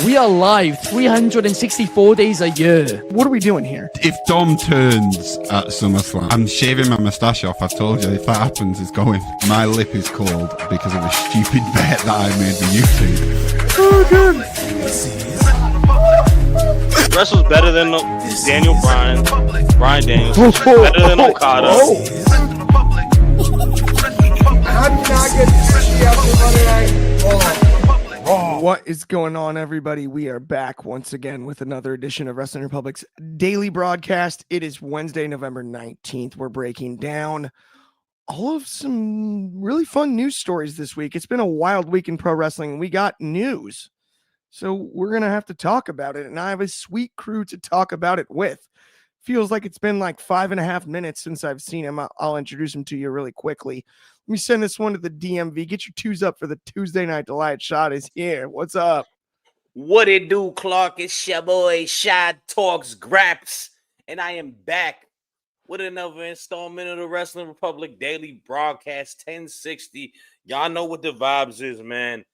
We are live 364 days a year. What are we doing here? If Dom turns at SummerSlam, I'm shaving my moustache off. I've told you, if that happens, it's going. My lip is cold because of a stupid bet that I made with YouTube. Oh, good. Wrestle's better than Daniel Bryan Daniels. Better than Okada. How did not get fishy after Monday Night Raw? What is going on, everybody? We are back once again with another edition of Wrestling Republic's daily broadcast. It is Wednesday, November 19th. We're breaking down all of some really fun news stories this week. It's been a wild week in pro wrestling. We got news, so we're going to have to talk about it, and I have a sweet crew to talk about it with. Feels like it's been like 5.5 minutes since I've seen him. I'll introduce him to you really quickly. Let me send this one to the DMV. Get your twos up for the Tuesday Night Delight. Shad is here. What's up? What it do, Clark? It's your boy Shad Talks Graps, and I am back with another installment of the Wrestling Republic Daily Broadcast 1060. Y'all know what the vibes is, man,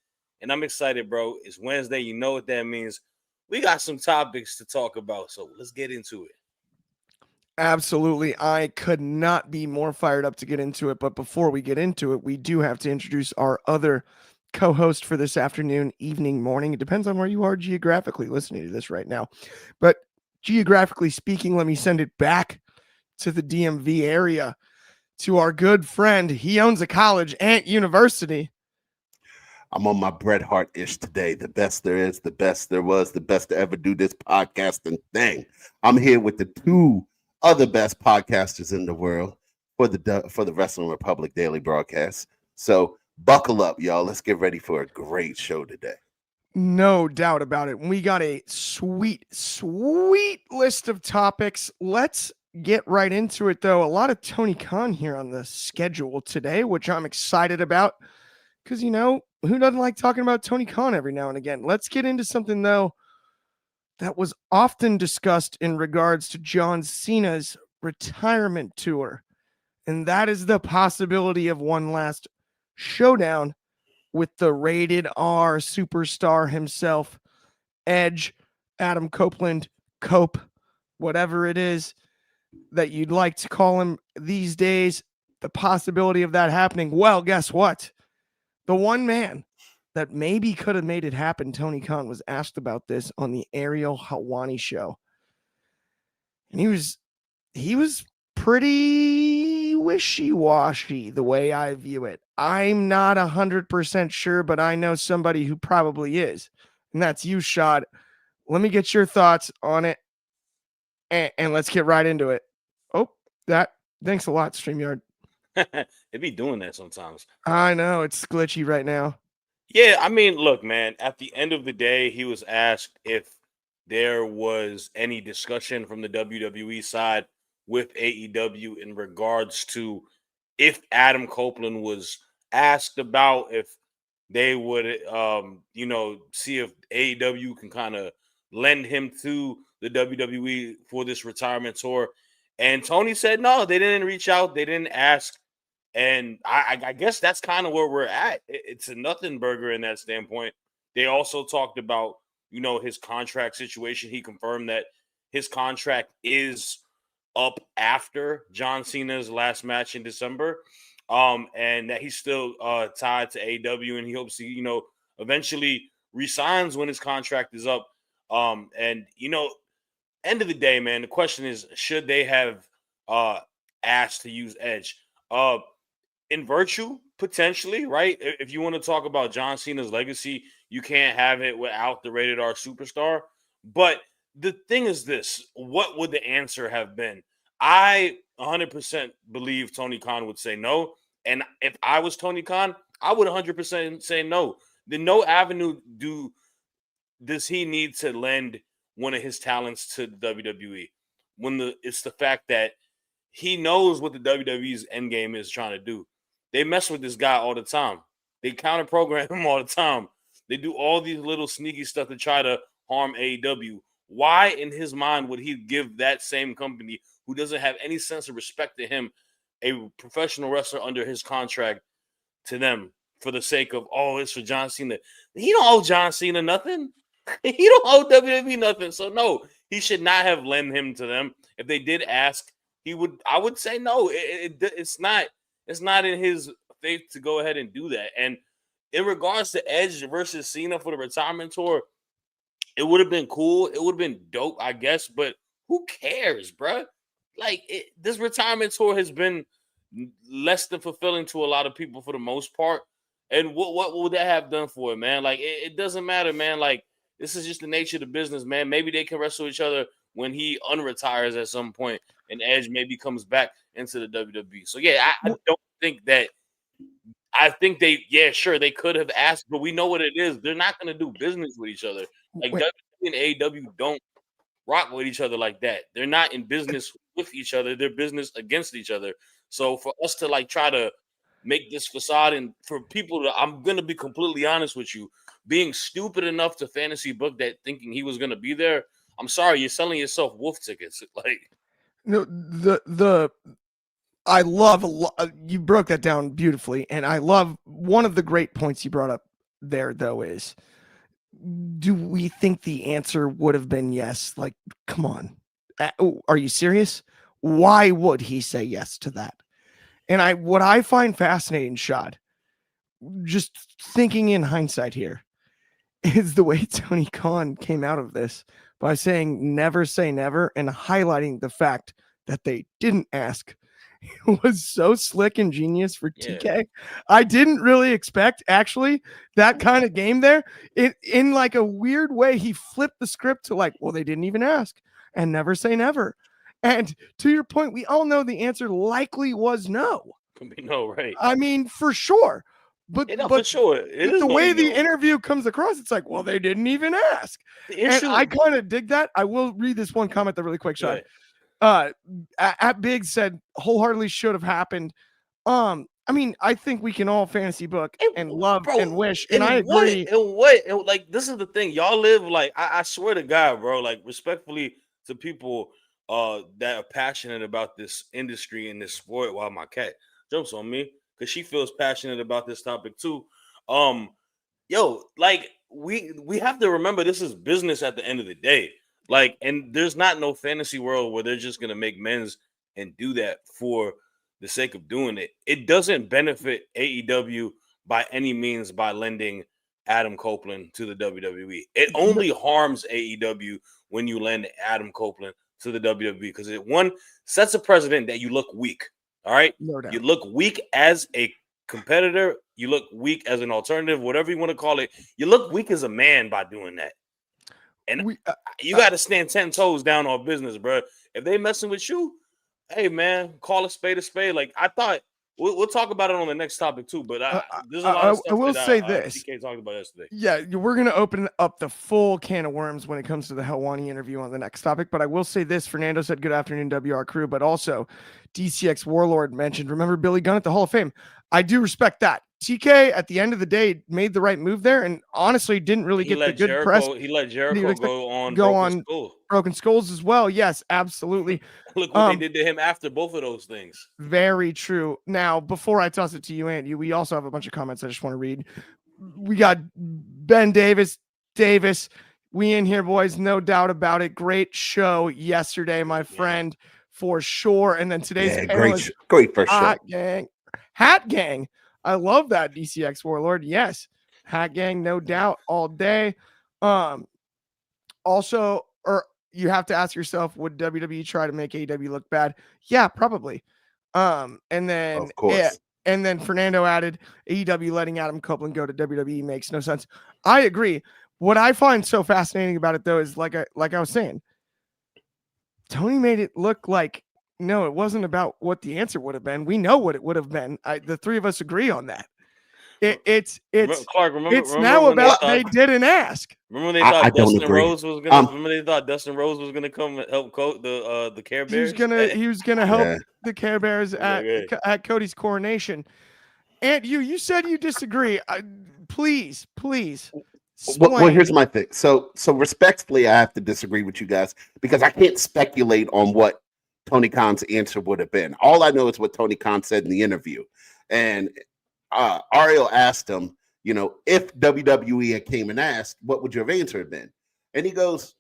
and I'm excited, bro. It's Wednesday. You know what that means. We got some topics to talk about, so let's get into it. Absolutely. I could not be more fired up to get into it. But before we get into it, we do have to introduce our other co-host for this afternoon, evening, morning. It depends on where you are geographically listening to this right now. But geographically speaking, let me send it back to the DMV area to our good friend. He owns a college and university. I'm on my Bret Hart-ish today. The best there is, the best there was, the best to ever do this podcasting thing. I'm here with the two other best podcasters in the world for the Wrestling Republic Daily Broadcast. So buckle up, y'all. Let's get ready for a great show today. No doubt about it. We got a sweet list of topics. Let's get right into it, though. A lot of Tony Khan here on the schedule today, which I'm excited about because, you know, who doesn't like talking about Tony Khan every now and again? Let's get into something, though, that was often discussed in regards to John Cena's retirement tour. And that is the possibility of one last showdown with the rated R superstar himself, Edge, Adam Copeland, Cope, whatever it is that you'd like to call him these days. The possibility of that happening. Well, guess what? The one man that maybe could have made it happen, Tony Khan, was asked about this on the Ariel Helwani show. And he was pretty wishy-washy the way I view it. I'm not 100% sure, but I know somebody who probably is. And that's you, Shad. Let me get your thoughts on it. And let's get right into it. Oh, thanks a lot, StreamYard. It be doing that sometimes. I know, it's glitchy right now. Yeah, I mean, look, man, at the end of the day, he was asked if there was any discussion from the WWE side with AEW in regards to if Adam Copeland was asked about if they would, see if AEW can kind of lend him to the WWE for this retirement tour. And Tony said, no, they didn't reach out. They didn't ask. And I guess that's kind of where we're at. It's a nothing burger in that standpoint. They also talked about, his contract situation. He confirmed that his contract is up after John Cena's last match in December, and that he's still tied to AEW, and he hopes he, eventually resigns when his contract is up. End of the day, man, the question is, should they have asked to use Edge? In virtue, potentially, right? If you want to talk about John Cena's legacy, you can't have it without the rated R superstar. But the thing is this, what would the answer have been? I 100% believe Tony Khan would say no. And if I was Tony Khan, I would 100% say no. The no avenue does he need to lend one of his talents to WWE? It's the fact that he knows what the WWE's end game is trying to do. They mess with this guy all the time. They counter program him all the time. They do all these little sneaky stuff to try to harm AEW. Why in his mind would he give that same company who doesn't have any sense of respect to him, a professional wrestler under his contract, to them for the sake of, it's for John Cena? He don't owe John Cena nothing. He don't owe WWE nothing. So no, he should not have lent him to them. If they did ask, I would say no. It's not in his faith to go ahead and do that. And in regards to Edge versus Cena for the retirement tour, it would have been cool. It would have been dope, I guess. But who cares, bruh? Like this retirement tour has been less than fulfilling to a lot of people for the most part. And what would that have done for it, man? Like it doesn't matter, man. Like this is just the nature of the business, man. Maybe they can wrestle each other when he unretires at some point, and Edge maybe comes back into the WWE. So yeah, I don't think that. I think they could have asked, but we know what it is. They're not going to do business with each other. Like WWE and AEW don't rock with each other like that. They're not in business with each other. They're business against each other. So for us to like try to make this facade, and for people to, I'm going to be completely honest with you, being stupid enough to fantasy book that thinking he was going to be there, I'm sorry, you're selling yourself wolf tickets. Like, No, I love you broke that down beautifully, and I love one of the great points you brought up there though is, do we think the answer would have been yes? Like, come on, are you serious? Why would he say yes to that? And what I find fascinating, Shad, just thinking in hindsight here, is the way Tony Khan came out of this by saying never say never and highlighting the fact that they didn't ask. It was so slick and genius for TK. I didn't really expect actually that kind of game there. In like a weird way, he flipped the script to like, well, they didn't even ask and never say never. And to your point, we all know the answer likely was no. No, right? I mean, for sure. But for sure, the way the interview comes across, it's like, well, they didn't even ask. And I kind of dig that. I will read this one comment that really quick, Shad. At Big said wholeheartedly should have happened. I mean, I think we can all fantasy book and love and wish, and I agree. And like this is the thing, y'all live like I swear to God, bro. Like respectfully to people that are passionate about this industry and this sport. While my cat jumps on me because she feels passionate about this topic too. Like we have to remember this is business at the end of the day. Like, and there's not no fantasy world where they're just gonna make men's and do that for the sake of doing it. It doesn't benefit AEW by any means by lending Adam Copeland to the WWE. It only harms AEW when you lend Adam Copeland to the WWE because it sets a precedent that you look weak. All right, no doubt. You look weak as a competitor. You look weak as an alternative, whatever you want to call it. You look weak as a man by doing that. And you got to stand 10 toes down on business, bro. If they messing with you, hey, man, call a spade a spade. Like, I thought we'll talk about it on the next topic, too. But there's a lot of stuff I will say this. TK talked about yesterday. Yeah, we're going to open up the full can of worms when it comes to the Helwani interview on the next topic. But I will say this. Fernando said, good afternoon, WR crew. But also, DCX Warlord mentioned, remember Billy Gunn at the Hall of Fame? I do respect that. TK, at the end of the day, made the right move there, and honestly didn't really get the good press. He let Jericho go on Broken Skulls as well. Yes, absolutely. Look what they did to him after both of those things. Very true. Now, before I toss it to you, Ant, we also have a bunch of comments I just want to read. We got Ben Davis. We in here, boys, no doubt about it. Great show yesterday, my friend, for sure. And then today's great first show. Hat Gang. I love that, DCX Warlord. Yes. Hat Gang, no doubt, all day. Also, or you have to ask yourself, would WWE try to make AEW look bad? Yeah, probably. And then of course. And then Fernando added, AEW letting Adam Copeland go to WWE makes no sense. I agree. What I find so fascinating about it, though, is like I was saying, Tony made it look like, no, it wasn't about what the answer would have been. We know what it would have been. The three of us agree on that. It's Clark, remember now about they didn't ask. Remember when they thought Dustin Rose was gonna. Remember they thought Dustin Rose was gonna come and help coach the Care Bears. He was gonna help the Care Bears at Cody's coronation. And you said you disagree. Please. Well, here's my thing. So respectfully, I have to disagree with you guys because I can't speculate on what Tony Khan's answer would have been. All I know is what Tony Khan said in the interview. And Ariel asked him, if WWE had came and asked, what would your answer have been? And he goes,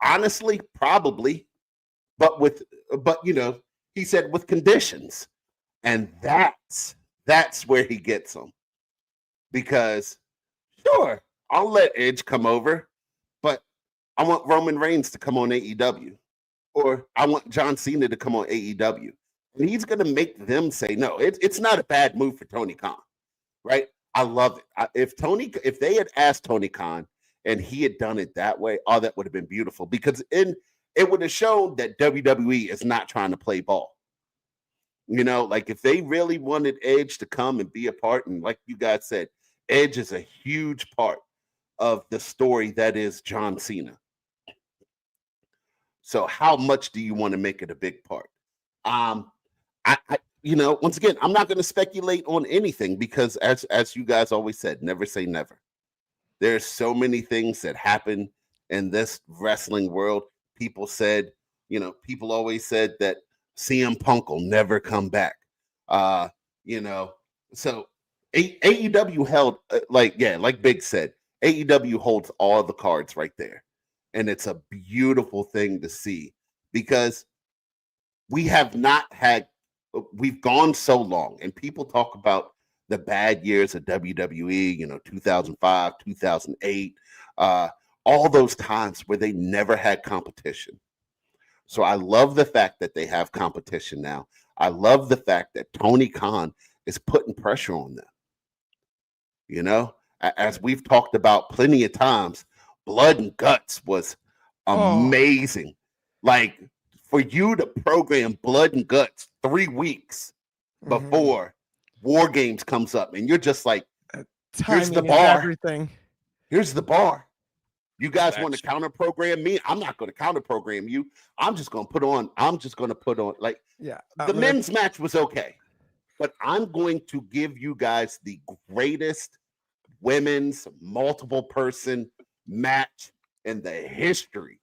honestly, probably, but he said with conditions. And that's where he gets them. Because sure, I'll let Edge come over, but I want Roman Reigns to come on AEW, or I want John Cena to come on AEW. And he's going to make them say, no, it's not a bad move for Tony Khan, right? I love it. If they had asked Tony Khan and he had done it that way, that would have been beautiful, because it would have shown that WWE is not trying to play ball. Like if they really wanted Edge to come and be a part, and like you guys said, Edge is a huge part of the story that is John Cena. So how much do you want to make it a big part? Once again, I'm not going to speculate on anything, because as you guys always said, never say never. There's so many things that happen in this wrestling world. People always said that CM Punk will never come back. So AEW held, like Big said, AEW holds all the cards right there. And it's a beautiful thing to see, because we've gone so long, and people talk about the bad years of WWE, 2005, 2008, all those times where they never had competition. So I love the fact that they have competition now. I love the fact that Tony Khan is putting pressure on them. As we've talked about plenty of times, Blood and Guts was amazing. Like, for you to program Blood and Guts 3 weeks before War Games comes up, and you're just like, here's the bar. Everything. Here's the bar. You guys want to counter program me? I'm not going to counter program you. I'm just going to put on the men's match was okay, but I'm going to give you guys the greatest women's multiple person match in the history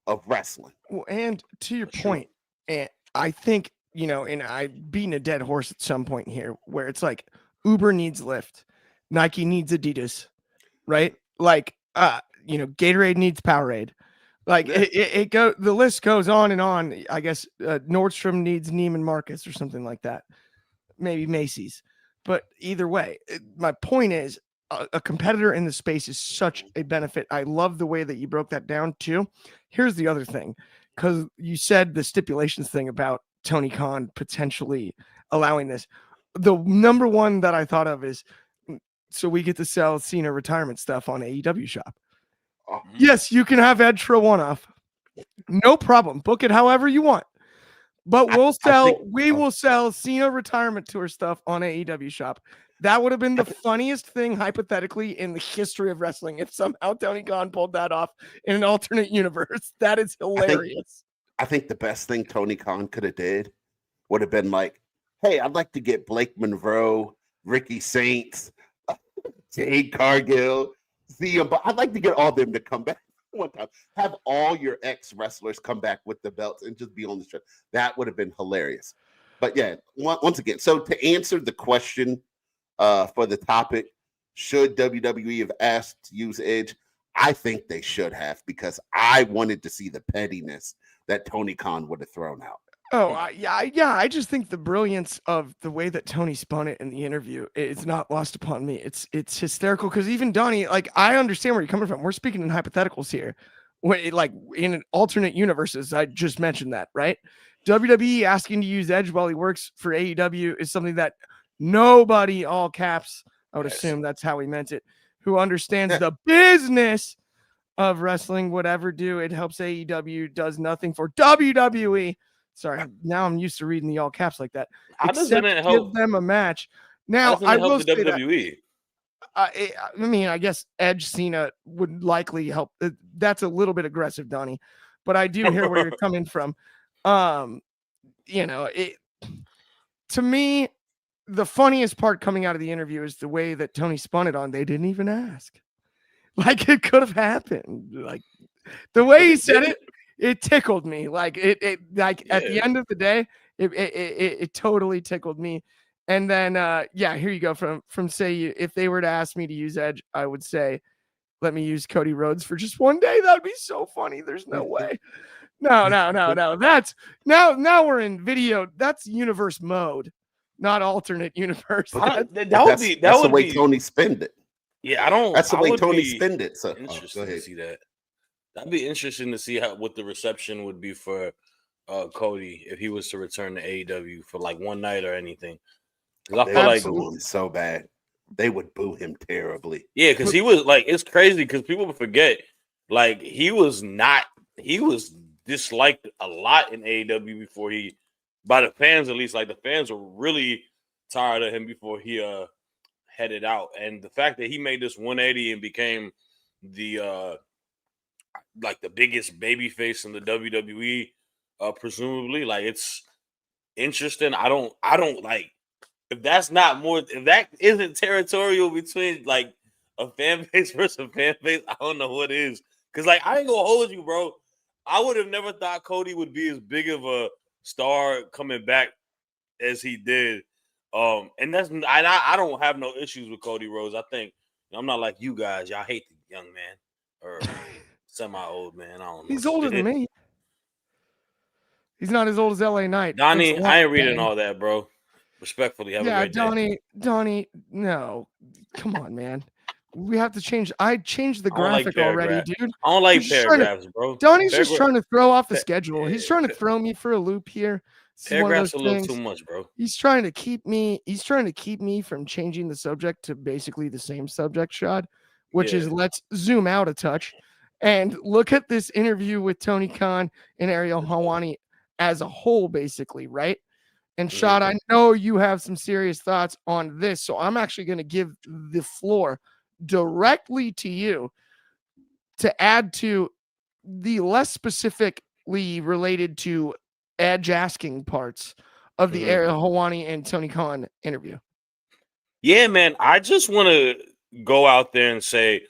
of wrestling. Well, and to your point, and I think, and I beating a dead horse at some point here, where it's like Uber needs Lyft, Nike needs Adidas, right? Like, Gatorade needs Powerade. Like the list goes on and on. I guess Nordstrom needs Neiman Marcus or something like that. Maybe Macy's. But either way, my point is, a competitor in the space is such a benefit. I love the way that you broke that down too. Here's the other thing, because you said the stipulations thing about Tony Khan potentially allowing this. The number one that I thought of is, so we get to sell Cena retirement stuff on AEW shop. Yes, you can have Edge for a one-off. No problem. Book it however you want. But we will sell Cena retirement tour stuff on AEW shop. That would have been the funniest thing, hypothetically, in the history of wrestling if somehow Tony Khan pulled that off in an alternate universe. That is hilarious. I think the best thing Tony Khan could have did would have been like, hey, I'd like to get Blake Monroe, Ricky Saints, Jade Cargill, but I'd like to get all of them to come back one time. Have all your ex-wrestlers come back with the belts and just be on the show. That would have been hilarious. But yeah, once again, so to answer the question for the topic, should WWE have asked to use Edge? I think they should have, because I wanted to see the pettiness that Tony Khan would have thrown out. I just think the brilliance of the way that Tony spun it in the interview is not lost upon me. It's hysterical, because even Donnie, like, I understand where you're coming from. We're speaking in hypotheticals here. Like in an alternate universes, I just mentioned that, right? WWE asking to use Edge while he works for AEW is something that nobody, all caps, I would assume that's how he meant it, who understands the business of wrestling would ever do. It helps AEW, does nothing for WWE. Sorry, now I'm used to reading the all caps like that. How doesn't it help? Give them a match. Now, I will say WWE. I mean, I guess Edge Cena would likely help. That's a little bit aggressive, Donnie, but I do hear where you're coming from. To me, the funniest part coming out of the interview is the way that Tony spun it on. They didn't even ask. Like, it could have happened. Like, the way he said it, it tickled me. Like, at the end of the day, it totally tickled me. And then, yeah, here you go. From say, if they were to ask me to use Edge, I would say, let me use Cody Rhodes for just one day. That would be so funny. There's no way. No. That's now we're in video. That's universe mode, not alternate universe. But That But would be that that's the would way be Tony spend it. yeah. I don't. That's the I way would Tony be spend it. So, go interested to ahead. see that. That'd be interesting to see what the reception would be for Cody if he was to return to AEW for like one night or anything. Because I They feel would like boo him so bad. They would boo him terribly. yeah, because he was like it's crazy because people forget like he was disliked a lot in AEW before he by the fans at least. Like the fans were really tired of him before he headed out, and the fact that he made this 180 and became the like the biggest baby face in the WWE, presumably. Like it's interesting. I don't like if that's not more if that isn't territorial between like a fan base versus a fan base, I don't know what is. Cause like I ain't gonna hold you, bro. I would have never thought Cody would be as big of a star coming back as he did. And I don't have no issues with Cody Rhodes. I think I'm not like you guys. Y'all hate the young man or semi-old man. I don't know. He's older than me. He's not as old as LA Knight. Donnie, I ain't reading all that, bro. Respectfully, have a great day. Donnie, no. Come on, man. We have to change. I changed the I don't like graphic already, dude. I don't like He's just trying paragraphs, bro. Donnie's just trying to throw off the pa- schedule. He's trying to throw me for a loop here. This is one of Paragraphs a those little things. too much, bro. He's trying to keep me from changing the subject to basically the same subject, Shad, which is let's zoom out a touch and look at this interview with Tony Khan and Ariel Helwani as a whole, basically, right? And Shad, I know you have some serious thoughts on this, so I'm actually going to give the floor directly to you to add to the less specifically related to Edge asking parts of the Ariel Helwani and Tony Khan interview. Yeah, man. I just want to go out there and say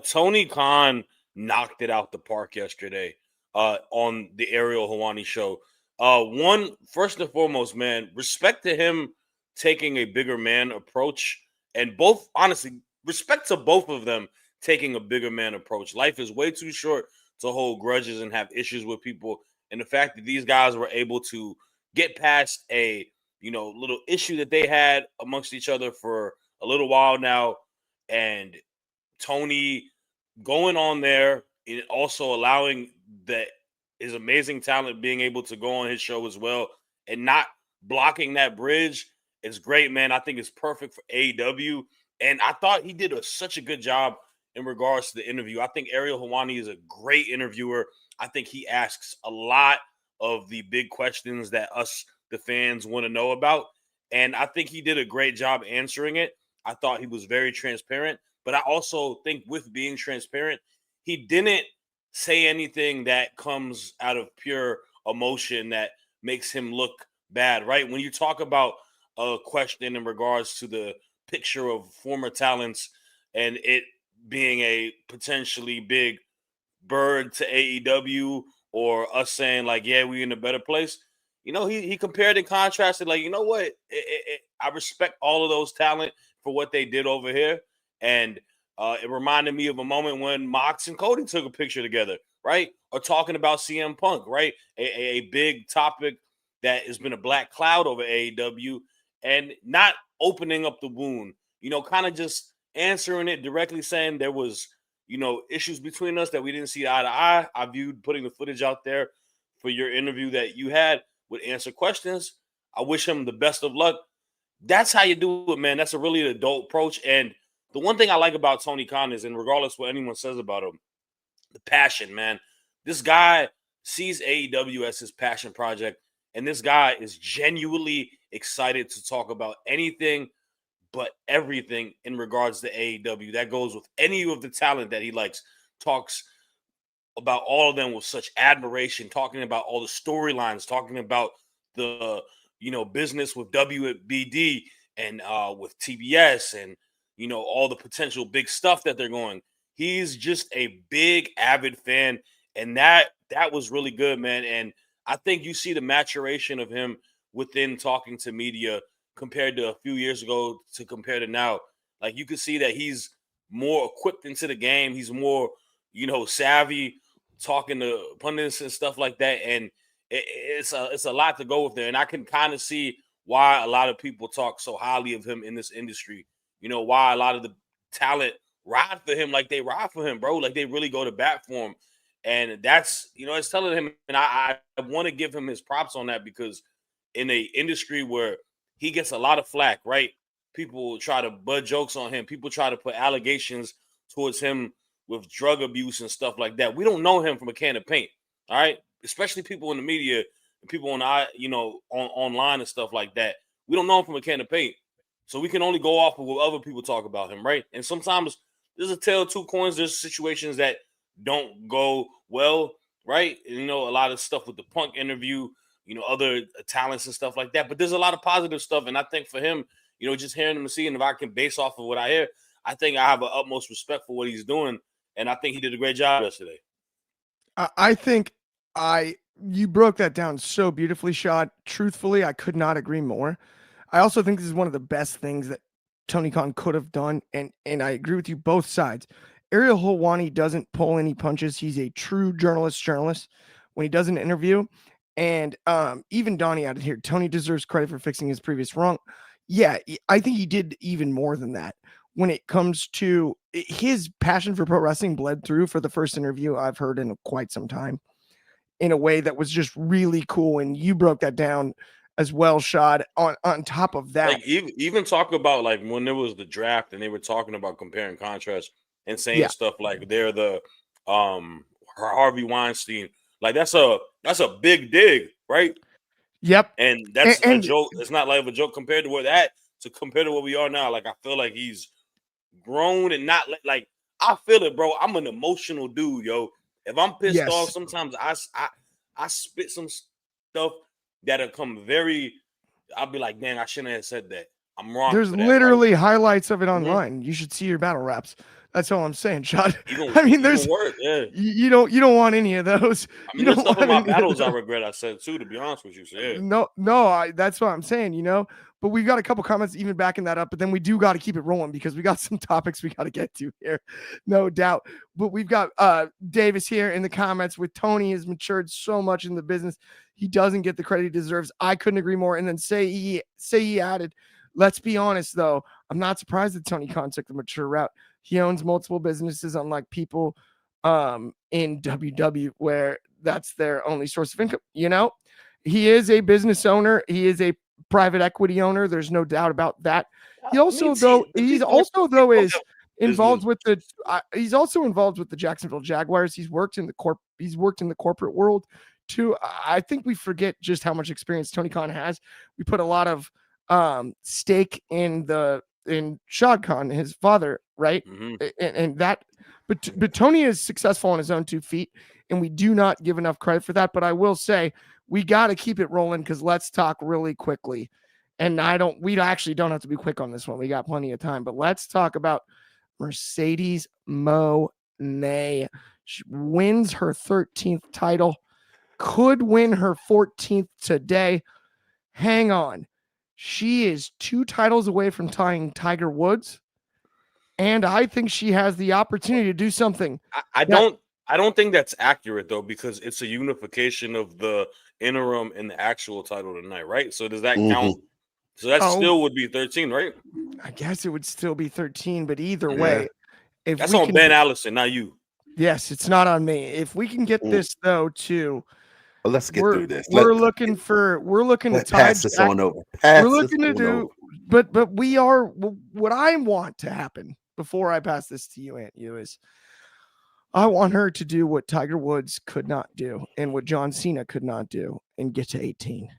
Tony Khan knocked it out the park yesterday on the Ariel Helwani show. First and foremost, man, respect to him taking a bigger man approach, and both, honestly, respect to both of them taking a bigger man approach. Life is way too short to hold grudges and have issues with people, and the fact that these guys were able to get past a little issue that they had amongst each other for a little while now, and Tony going on there and also allowing that his amazing talent being able to go on his show as well and not blocking that bridge is great, man. I think it's perfect for AEW. And I thought he did such a good job in regards to the interview. I think Ariel Helwani is a great interviewer. I think he asks a lot of the big questions that us, the fans, want to know about. And I think he did a great job answering it. I thought he was very transparent. But I also think with being transparent, he didn't say anything that comes out of pure emotion that makes him look bad, right? When you talk about a question in regards to the picture of former talents and it being a potentially big bird to AEW or us saying like, yeah, we're in a better place. He compared and contrasted like, you know what? I respect all of those talent for what they did over here. And it reminded me of a moment when Mox and Cody took a picture together, right? Or talking about CM Punk, right? A big topic that has been a black cloud over AEW and not opening up the wound, kind of just answering it directly, saying there was, issues between us that we didn't see eye to eye. I viewed putting the footage out there for your interview that you had with answer questions. I wish him the best of luck. That's how you do it, man. That's a really adult approach. And the one thing I like about Tony Khan is, and regardless what anyone says about him, the passion, man. This guy sees AEW as his passion project, and this guy is genuinely excited to talk about anything but everything in regards to AEW. That goes with any of the talent that he likes. Talks about all of them with such admiration, talking about all the storylines, talking about the business with WBD and with TBS and all the potential big stuff that they're going. He's just a big avid fan, and that was really good, man. And I think you see the maturation of him within talking to media compared to a few years ago to compare to now. Like you can see that he's more equipped into the game. He's more, savvy, talking to pundits and stuff like that. And it's a lot to go with there. And I can kind of see why a lot of people talk so highly of him in this industry. Why a lot of the talent ride for him like they ride for him, bro. Like they really go to bat for him. And that's, it's telling him, and I want to give him his props on that, because in a industry where he gets a lot of flack, right? People try to bud jokes on him. People try to put allegations towards him with drug abuse and stuff like that. We don't know him from a can of paint, all right? Especially people in the media and people online and stuff like that. We don't know him from a can of paint. So we can only go off of what other people talk about him, right? And sometimes there's a tale of two coins. There's situations that don't go well, right? And, a lot of stuff with the Punk interview, other talents and stuff like that. But there's a lot of positive stuff. And I think for him, just hearing him and seeing if I can base off of what I hear, I think I have an utmost respect for what he's doing. And I think he did a great job yesterday. I think you broke that down so beautifully, Shad. Truthfully, I could not agree more. I also think this is one of the best things that Tony Khan could have done. And I agree with you both sides. Ariel Helwani doesn't pull any punches. He's a true journalist when he does an interview. And even Donnie added here, Tony deserves credit for fixing his previous wrong. Yeah, I think he did even more than that. When it comes to his passion for pro wrestling bled through for the first interview I've heard in quite some time in a way that was just really cool. And you broke that down as well, Shad. On top of that, like even talk about like when there was the draft and they were talking about comparing contrast and saying stuff like they're the Harvey Weinstein. Like that's a big dig, right? Yep. And that's a joke. It's not like a joke compared to compared to what we are now. Like I feel like he's grown and not like I feel it, bro. I'm an emotional dude, yo. If I'm pissed off, sometimes I spit some stuff that'll come I'll be like, dang, I shouldn't have said that. I'm wrong. There's literally highlights of it online. You should see your battle raps. That's all I'm saying, Shad. There's work, yeah. You don't want any of those. There's stuff in my battles I regret I said too, to be honest with you. So yeah. No, that's what I'm saying, But we've got a couple comments even backing that up, but then we do got to keep it rolling because we got some topics we got to get to here, no doubt. But we've got Davis here in the comments with Tony has matured so much in the business. He doesn't get the credit he deserves. I couldn't agree more. And then say he added, let's be honest though, I'm not surprised that Tony Khan took the mature route. He owns multiple businesses, unlike people in WWE where that's their only source of income. He is a business owner. He is a private equity owner. There's no doubt about that. He also, is involved with the. He's also involved with the Jacksonville Jaguars. He's worked in the corporate world too. I think we forget just how much experience Tony Khan has. We put a lot of stake in Shad Khan, his father, right? Mm-hmm. And that, but Tony is successful on his own 2 feet, and we do not give enough credit for that. But I will say we got to keep it rolling because let's talk really quickly. And we actually don't have to be quick on this one. We got plenty of time, but let's talk about Mercedes Moné. She wins her 13th title, could win her 14th today. Hang on. She is 2 titles away from tying Tiger Woods. And I think she has the opportunity to do something. I don't think that's accurate though, because it's a unification of the interim and the actual title tonight, right? So does that count? So that still would be 13, right? I guess it would still be 13, but either way, if that's on Ben Allison, not you. Yes, it's not on me. If we can get this though too. Well, let's get through this. We're looking to pass this on over. But we are what I want to happen before I pass this to you, Aunt you, is I want her to do what Tiger Woods could not do and what John Cena could not do and get to 18.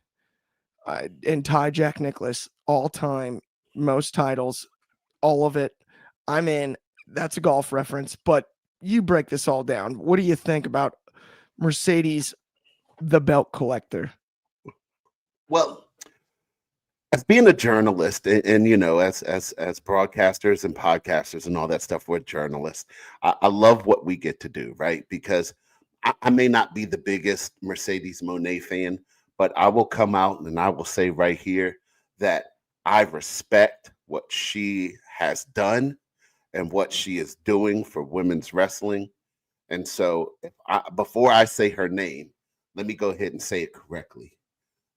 And tie Jack Nicklaus all-time, most titles, all of it. I'm in. That's a golf reference, but you break this all down. What do you think about Mercedes, the belt collector? Well, as being a journalist and as broadcasters and podcasters and all that stuff, we're journalists. I love what we get to do, right? Because I may not be the biggest Mercedes Moné fan, but I will come out and I will say right here that I respect what she has done and what she is doing for women's wrestling. And so before I say her name, let me go ahead and say it correctly.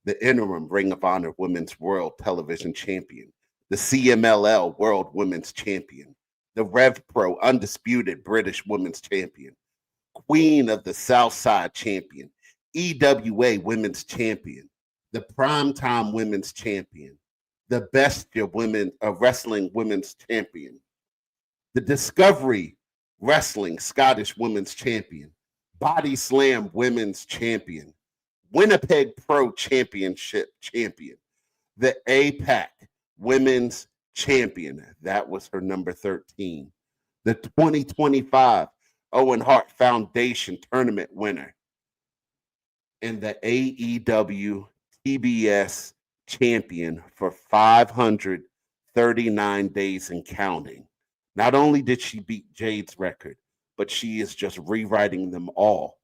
The interim Ring of Honor Women's World Television Champion, the CMLL World Women's Champion, the Rev Pro Undisputed British Women's Champion, Queen of the Southside Champion, EWA Women's Champion, the Primetime Women's Champion, the Bestia Wrestling Women's Champion, the Discovery Wrestling Scottish Women's Champion, Body Slam Women's Champion, Winnipeg Pro Championship Champion, the APAC Women's Champion. That was her number 13. The 2025 Owen Hart Foundation Tournament winner, and the AEW TBS champion for 539 days and counting. Not only did she beat Jade's record, but she is just rewriting them all.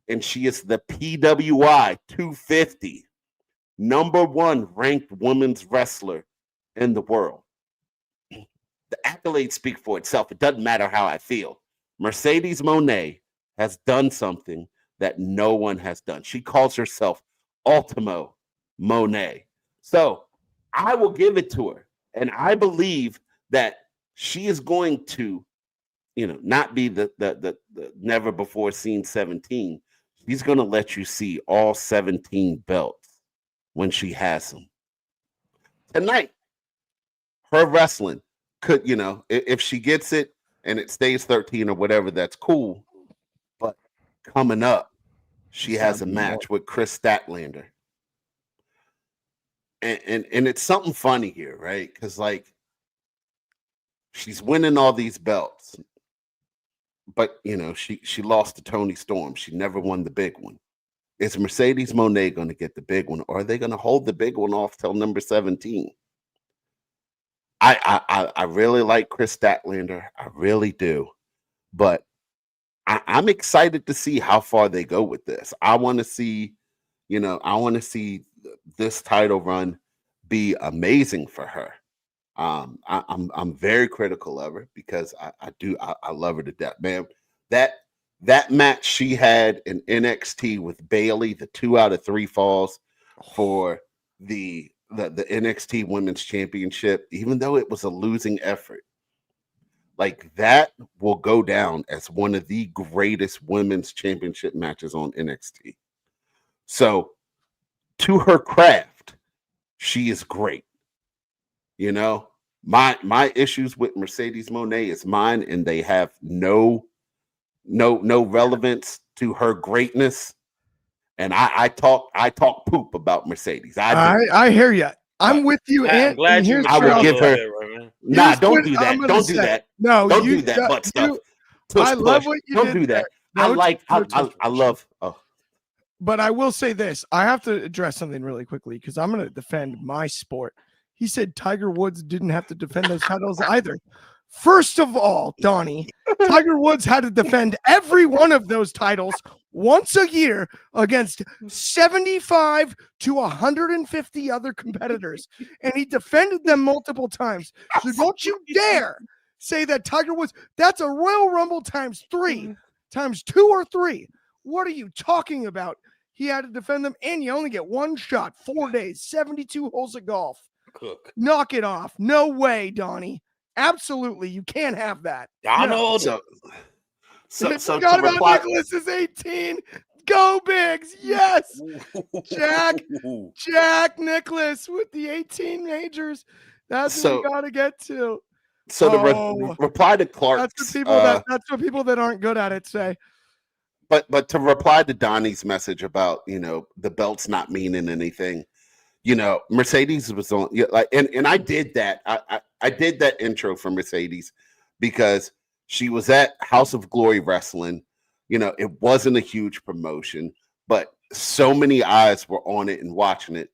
And she is the PWI 250 #1 ranked women's wrestler in the world. The accolades speak for itself. It doesn't matter how I feel. Mercedes Moné has done something that no one has done. She calls herself Ultimo Moné. So I will give it to her. And I believe that she is going to, not be the never before seen 17. She's going to let you see all 17 belts when she has them. Tonight, her wrestling could, if she gets it and it stays 13 or whatever, that's cool. But coming up, she has a match with Chris Statlander. And it's something funny here, right? Because, she's winning all these belts. But, she lost to Toni Storm. She never won the big one. Is Mercedes Moné going to get the big one? Or are they going to hold the big one off till number 17? I really like Chris Statlander. I really do. But I'm excited to see how far they go with this. I want to see, this title run be amazing for her. I'm very critical of her because I love her to death, man. That match she had in NXT with Bayley, the 2 out of 3 falls for the NXT Women's Championship, even though it was a losing effort, that will go down as one of the greatest women's championship matches on NXT. So, to her craft, she is great. My issues with Mercedes Moné is mine, and they have no relevance to her greatness. And I talk poop about Mercedes. I hear you. I'm with you, I'm and glad you. I will give her. Nah, don't do that. Don't do that. No, don't do that. Butt stuff. I love what you did. Don't do that. I love. Oh. But I will say this: I have to address something really quickly because I'm going to defend my sport. He said Tiger Woods didn't have to defend those titles either. First of all, Donnie, Tiger Woods had to defend every one of those titles once a year against 75 to 150 other competitors, and he defended them multiple times. So don't you dare say that Tiger Woods, that's a Royal Rumble times 3, times 2 or 3. What are you talking about? He had to defend them, and you only get one shot, 4 days, 72 holes of golf. Cook. Knock it off. No way, Donnie. Absolutely, you can't have that. Donald. No. So forgot about Nicholas is 18. Go Bigs. Yes. Jack Nicholas with the 18 majors. That's what we got to get to. So the reply to Clark. That's what people that aren't good at it say. But to reply to Donnie's message about, the belts not meaning anything, Mercedes was on, and I did that. I did that intro for Mercedes because she was at House of Glory Wrestling. It wasn't a huge promotion, but so many eyes were on it and watching it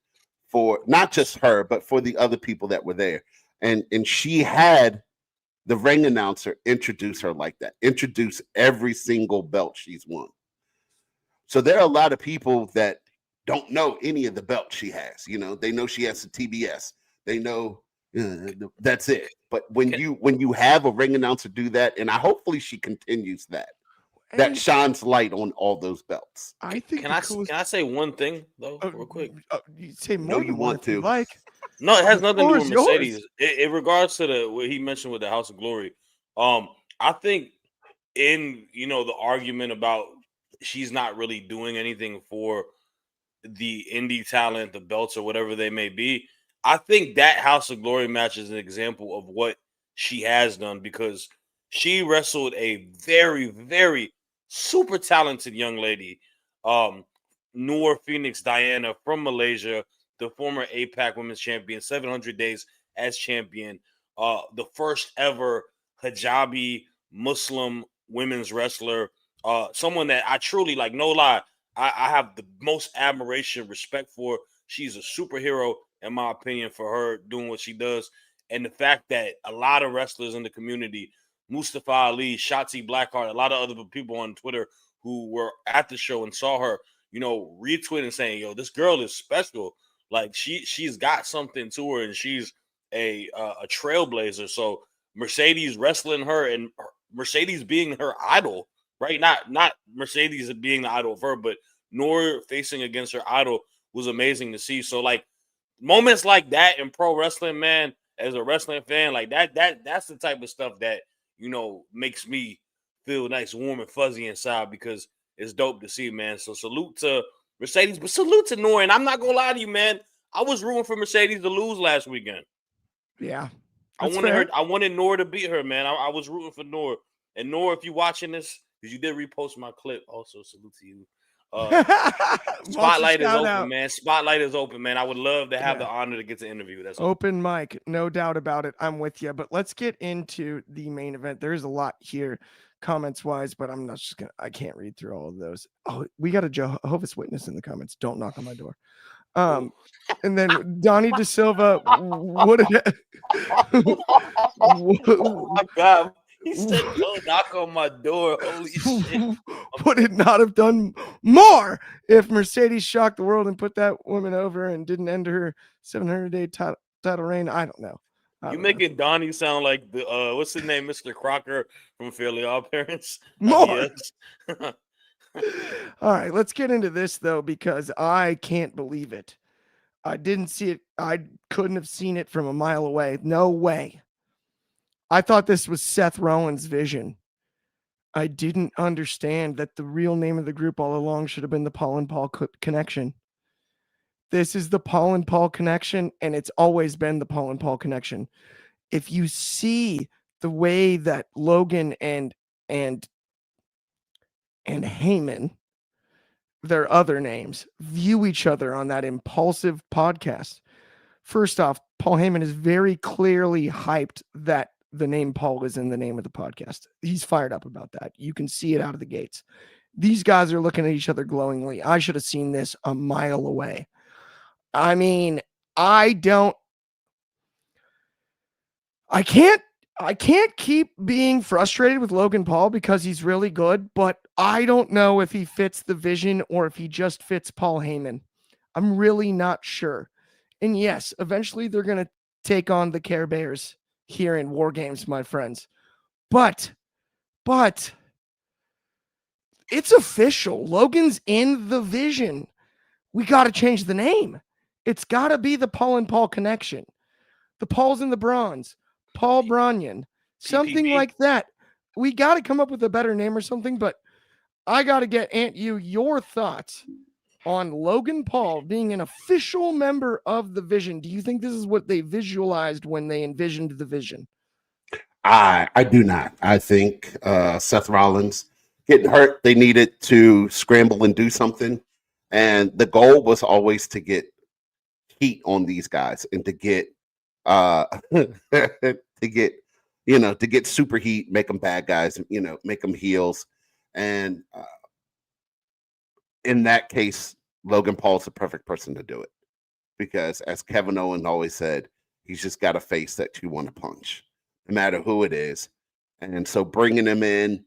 for not just her, but for the other people that were there. And she had the ring announcer introduce her like that, introduce every single belt she's won. So there are a lot of people that don't know any of the belts she has. They know she has the TBS. They know that's it. But when you have a ring announcer do that, and hopefully she continues that And shines light on all those belts. I think Can the I coolest. can I say one thing though, real quick? You say No, more you than one want if you to. like. No, it has The nothing to do floor with is yours. Mercedes. In regards to what he mentioned with the House of Glory, I think in the argument about she's not really doing anything for the indie talent, the belts, or whatever they may be. I think that House of Glory match is an example of what she has done because she wrestled a very, very super talented young lady, Noor Phoenix Diana from Malaysia, the former APAC Women's Champion, 700 days as champion, the first ever hijabi Muslim women's wrestler, someone that I truly like, no lie, I have the most admiration, respect for. She's a superhero, in my opinion, for her doing what she does. And the fact that a lot of wrestlers in the community, Mustafa Ali, Shotzi Blackheart, a lot of other people on Twitter who were at the show and saw her, retweeting saying, "Yo, this girl is special. Like she's got something to her, and she's a trailblazer." So Mercedes wrestling her and Mercedes being her idol, right? Not Mercedes being the idol of her, but Noor facing against her idol was amazing to see. So like moments like that in pro wrestling, man, as a wrestling fan, like that's the type of stuff that makes me feel nice, warm, and fuzzy inside because it's dope to see, man. So salute to Mercedes, but salute to Noor. And I'm not gonna lie to you, man. I was rooting for Mercedes to lose last weekend. Yeah. I wanted her. I wanted Noor to beat her, man. I was rooting for Noor. And Noor, if you're watching this, because you did repost my clip, also salute to you. Spotlight is open, man. Spotlight is open, man. I would love to have the honor to get to interview. That's open mic, no doubt about it. I'm with you. But let's get into the main event. There's a lot here, comments wise, but I'm not just gonna. I can't read through all of those. Oh, we got a Jehovah's Witness in the comments. Don't knock on my door. And then Donnie De Silva. What did? Oh my God. He said, "Don't knock on my door." Holy shit! Would it not have done more if Mercedes shocked the world and put that woman over and didn't end her 700-day title reign? I don't know. You making Donnie sound like the what's his name, Mr. Crocker from Fairly Odd Parents? More. Yes. All right, let's get into this though because I can't believe it. I didn't see it. I couldn't have seen it from a mile away. No way. I thought this was Seth Rollins' vision. I didn't understand that the real name of the group all along should have been the Paul and Paul Connection. This is the Paul and Paul Connection, and it's always been the Paul and Paul Connection. If you see the way that Logan and Heyman, their other names, view each other on that impulsive podcast. First off, Paul Heyman is very clearly hyped that the name Paul is in the name of the podcast. He's fired up about that. You can see it out of the gates. These guys are looking at each other glowingly. I should have seen this a mile away. I mean, I can't keep being frustrated with Logan Paul because he's really good, but I don't know if he fits the vision or if he just fits Paul Heyman. I'm really not sure. And yes, eventually they're going to take on the Care Bears here in War Games, my friends. But it's official. Logan's in the vision. We got to change the name. It's got to be the Paul and Paul Connection. The Pauls and the Bronze. Paul Bronian. Something like that. We got to come up with a better name or something, but I got to get Aunt you your thoughts on Logan Paul being an official member of the Vision. Do you think this is what they visualized when they envisioned the Vision? I do not. I think Seth Rollins getting hurt, they needed to scramble and do something. And the goal was always to get heat on these guys and to get to get super heat, make them bad guys, make them heels. And in that case, Logan Paul's the perfect person to do it. Because as Kevin Owens always said, he's just got a face that you want to punch, no matter who it is. And so bringing him in,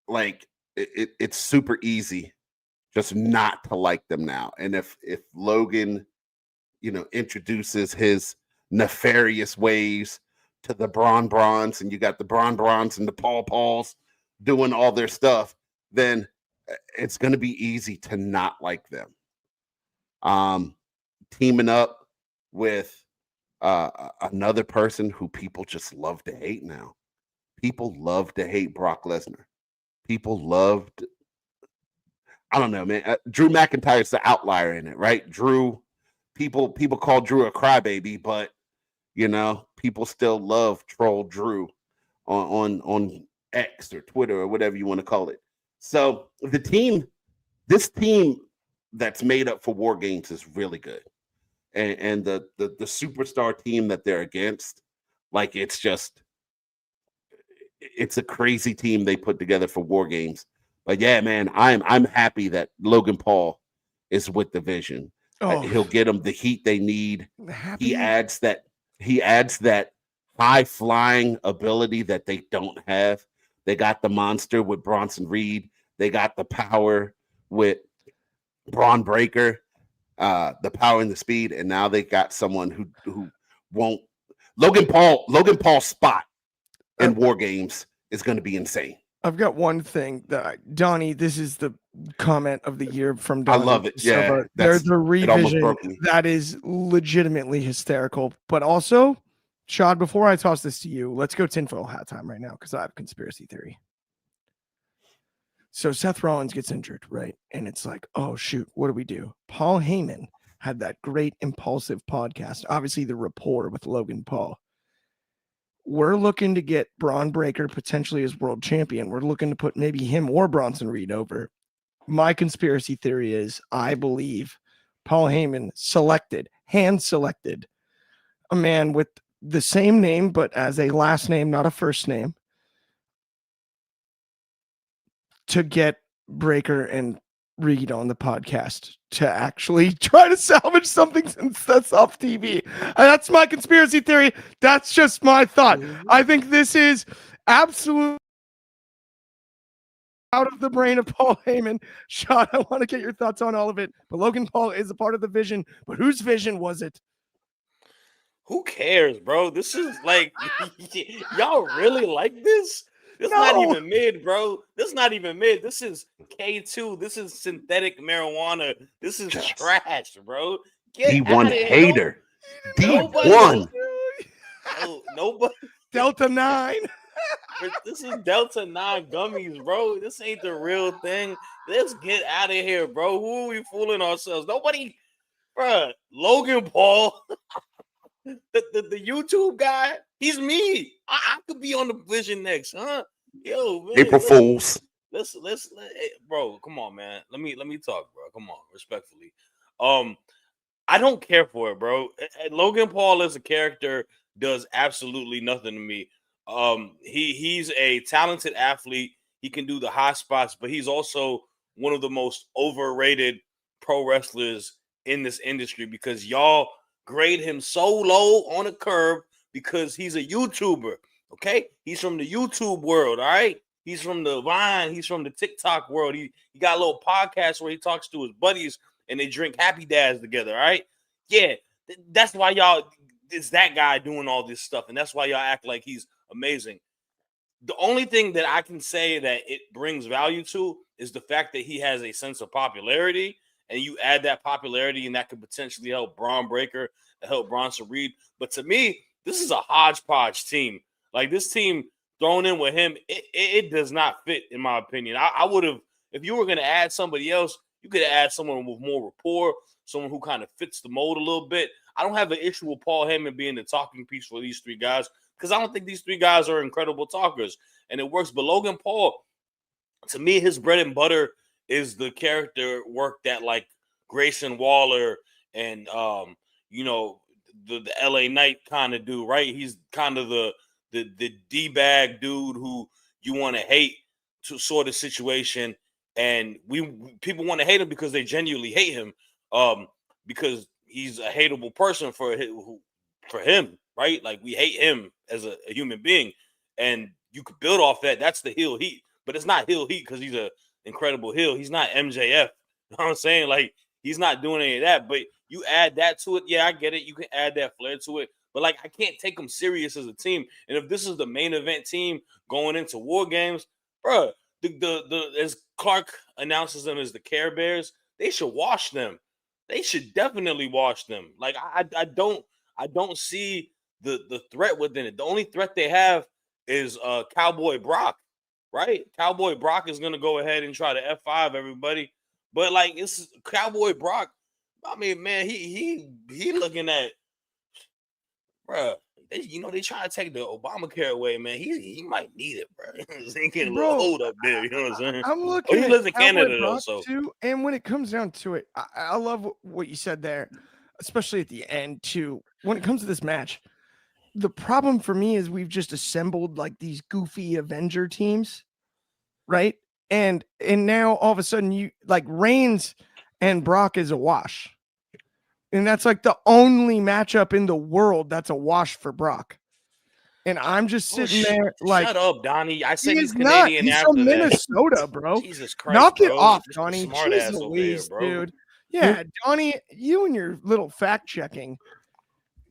like, it's super easy just not to like them now. And if Logan, introduces his nefarious ways to the Brawns, and you got the Brawns and the Pauls doing all their stuff, then it's going to be easy to not like them. Teaming up with another person who people just love to hate now. People love to hate Brock Lesnar. People loved, I don't know, man. Drew McIntyre's the outlier in it, right? Drew, people call Drew a crybaby, but people still love troll Drew on X or Twitter or whatever you want to call it. So this team that's made up for War Games is really good. And the superstar team that they're against, like it's a crazy team they put together for War Games. But yeah, man, I'm happy that Logan Paul is with the Vision. He'll get them the heat they need. Happy? He adds that high flying ability that they don't have. They got the monster with Bronson Reed. They got the power with Braun Breaker, the power and the speed, and now they got someone who won't. Logan Paul's spot in War Games is going to be insane. I've got one thing that Donnie, this is the comment of the year from Donnie. I love it. Yeah, there's the revision that is legitimately hysterical. But also, Shad, before I toss this to you, let's go tinfoil hat time right now because I have a conspiracy theory. So Seth Rollins gets injured, right? And it's like, oh shoot, what do we do? Paul Heyman had that great impulsive podcast, obviously the rapport with Logan Paul. We're looking to get Braun Breaker potentially as world champion. We're looking to put maybe him or Bronson Reed over. My conspiracy theory is I believe Paul Heyman hand selected a man with the same name, but as a last name, not a first name, to get Breaker and Reed on the podcast to actually try to salvage something since that's off TV. That's my conspiracy theory. That's just my thought. I think this is absolutely out of the brain of Paul Heyman. Sean, I want to get your thoughts on all of it. But Logan Paul is a part of the vision. But whose vision was it? Who cares, bro? This is like, y'all really like this? This not even mid, bro. This is not even mid. This is K2. This is synthetic marijuana. This is trash, bro. D1 hater. D1. Nobody. Delta 9. This is Delta 9 gummies, bro. This ain't the real thing. Let's get out of here, bro. Who are we fooling ourselves? Nobody, bro. Logan Paul. The YouTube guy, he's me. I could be on the Vision next, huh? Yo, man, April Fools. Let's bro. Come on, man. Let me talk, bro. Come on, respectfully. I don't care for it, bro. Logan Paul as a character does absolutely nothing to me. He's a talented athlete. He can do the high spots, but he's also one of the most overrated pro wrestlers in this industry because y'all grade him so low on a curve because he's a YouTuber, okay? He's from the YouTube world, all right? He's from the Vine. He's from the TikTok world. He got a little podcast where he talks to his buddies and they drink Happy Dads together, all right? Yeah, that's why it's that guy doing all this stuff, and that's why y'all act like he's amazing. The only thing that I can say that it brings value to is the fact that he has a sense of popularity, and you add that popularity, and that could potentially help Braun Breaker, help Bronson Reed. But to me, this is a hodgepodge team. Like, this team thrown in with him, it does not fit, in my opinion. I would have, if you were going to add somebody else, you could add someone with more rapport, someone who kind of fits the mold a little bit. I don't have an issue with Paul Heyman being the talking piece for these three guys because I don't think these three guys are incredible talkers, and it works. But Logan Paul, to me, his bread and butter is the character work that like Grayson Waller and the LA Knight kind of do, right? He's kind of the D-bag dude who you want to hate to sort of situation, and people want to hate him because they genuinely hate him, because he's a hateable person for him, right? Like, we hate him as a human being, and you could build off that. That's the heel heat, but it's not heel heat because he's a incredible heel. He's not MJF. You know what I'm saying? Like, he's not doing any of that, but you add that to it. Yeah, I get it. You can add that flair to it, but like I can't take them serious as a team. And if this is the main event team going into War Games, bro, the as Clark announces them as the Care Bears, they should wash them. They should definitely wash them. Like I don't see the threat within it. The only threat they have is Cowboy Brock, right? Cowboy Brock is gonna go ahead and try to F5 everybody, but like it's Cowboy Brock. I mean, man, he looking at, bro. They try to take the Obamacare away, man. He might need it, bro. He getting a little old up there. You know what I'm saying? I'm looking. He lives in Canada though, so too. And when it comes down to it, I love what you said there, especially at the end too. When it comes to this match, the problem for me is we've just assembled like these goofy Avenger teams, right? And now all of a sudden you like Reigns and Brock is a wash. And that's like the only matchup in the world that's a wash for Brock. And I'm just sitting there like, shut up, Donnie. I said he's Canadian. He's from Minnesota, bro. Jesus Christ, knock it bro. off, Just Donnie. Smart ass over here, bro. Dude. Yeah, Donnie, you and your little fact checking.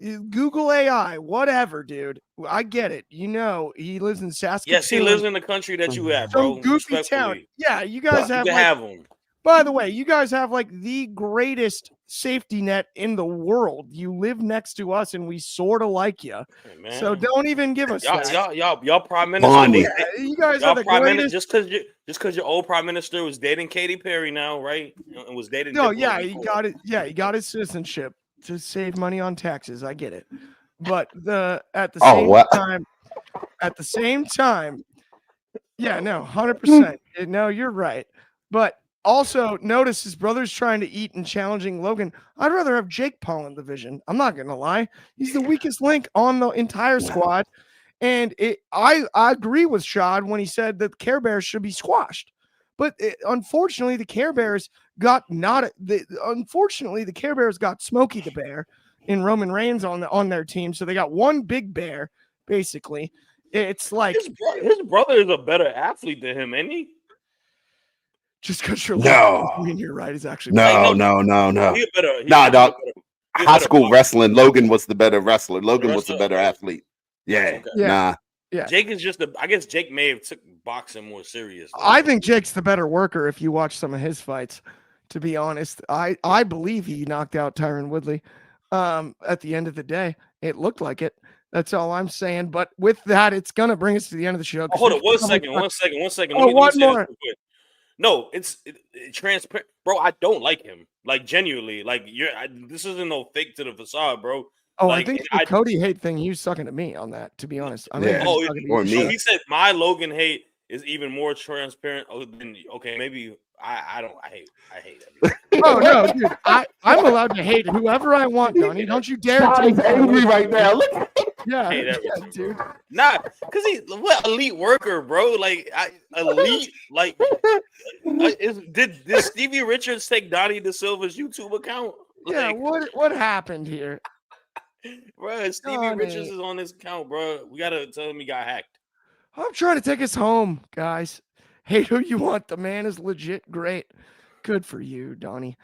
Google AI, whatever, dude. I get it. You know, he lives in Saskatoon. Yes, he lives in the country that you have, bro. Some goofy town. Yeah, you guys have him. By the way, you guys have like the greatest safety net in the world. You live next to us, and we sort of like you. Hey, so don't even give us that. Y'all prime minister. Yeah, you guys are the greatest. Just because your old prime minister was dating Katy Perry now, right? And was dating. No, yeah, he got it. Yeah, he got his citizenship to save money on taxes. I get it, but at the same time, yeah, no, 100%. No, you're right, but. Also, notice his brother's trying to eat and challenging Logan. I'd rather have Jake Paul in the division. I'm not going to lie. He's the weakest link on the entire squad. And I agree with Shad when he said that the Care Bears should be squashed. But unfortunately, the Care Bears got Smokey the Bear in Roman Reigns on their team. So they got one big bear, basically. It's like his brother is a better athlete than him, ain't he? Just because you're I mean, you're right. He's actually no. Nah, dog. High school wrestling. Logan was the better wrestler. Logan was the better athlete. Yeah. Okay. Nah. Yeah. Jake is just I guess Jake may have took boxing more serious. I think Jake's the better worker if you watch some of his fights. To be honest, I believe he knocked out Tyron Woodley. At the end of the day, it looked like it. That's all I'm saying. But with that, it's gonna bring us to the end of the show. Hold on, one second. Oh, one more. No, it's transparent, bro. I don't like him, like genuinely. Like this isn't no fake to the facade, bro. Oh, like, I think the Cody hate thing. He was sucking to me on that. To be honest, I mean, or me. So he said my Logan hate is even more transparent. Than okay, maybe I hate everything. Oh no, dude, I'm allowed to hate whoever I want, Donnie. Don't you dare! He's angry right now. Look. Yeah, dude. Nah, because he's what elite worker, bro. Like elite. Like, did Stevie Richards take Donnie DeSilva's YouTube account? Like, yeah. What happened here, bro? Stevie Richards is on his account, bro. We gotta tell him he got hacked. I'm trying to take us home, guys. Hate who you want. The man is legit great. Good for you, Donnie.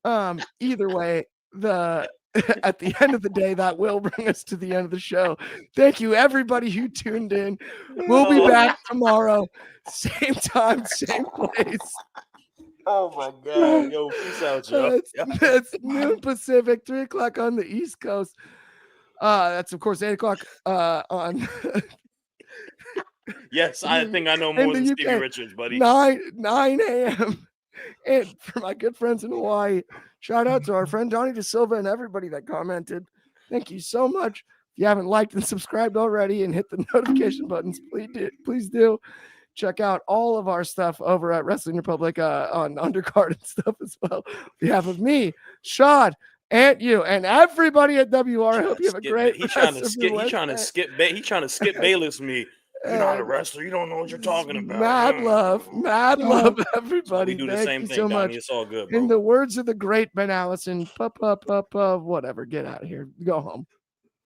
Either way, at the end of the day, that will bring us to the end of the show. Thank you, everybody who tuned in. We'll be back tomorrow, same time, same place. Oh my God. Yo, peace out, y'all. That's noon Pacific, 3 o'clock on the East Coast. That's of course 8 o'clock on Yes, I think I know more than Stevie Richards, buddy. 9 a.m. And for my good friends in Hawaii, shout out to our friend Donnie DeSilva and everybody that commented. Thank you so much. If you haven't liked and subscribed already and hit the notification buttons, please do. Check out all of our stuff over at Wrestling Republic on Undercard and stuff as well. On behalf of me, Shad, and you, and everybody at WR, I hope you have a great He's trying to skip Bayless me. You're not a wrestler. You don't know what you're talking about. Mad love, everybody. We do the Thank same you thing, so Donnie. much. It's all good, bro. In the words of the great Ben Allison, whatever, get out of here. Go home.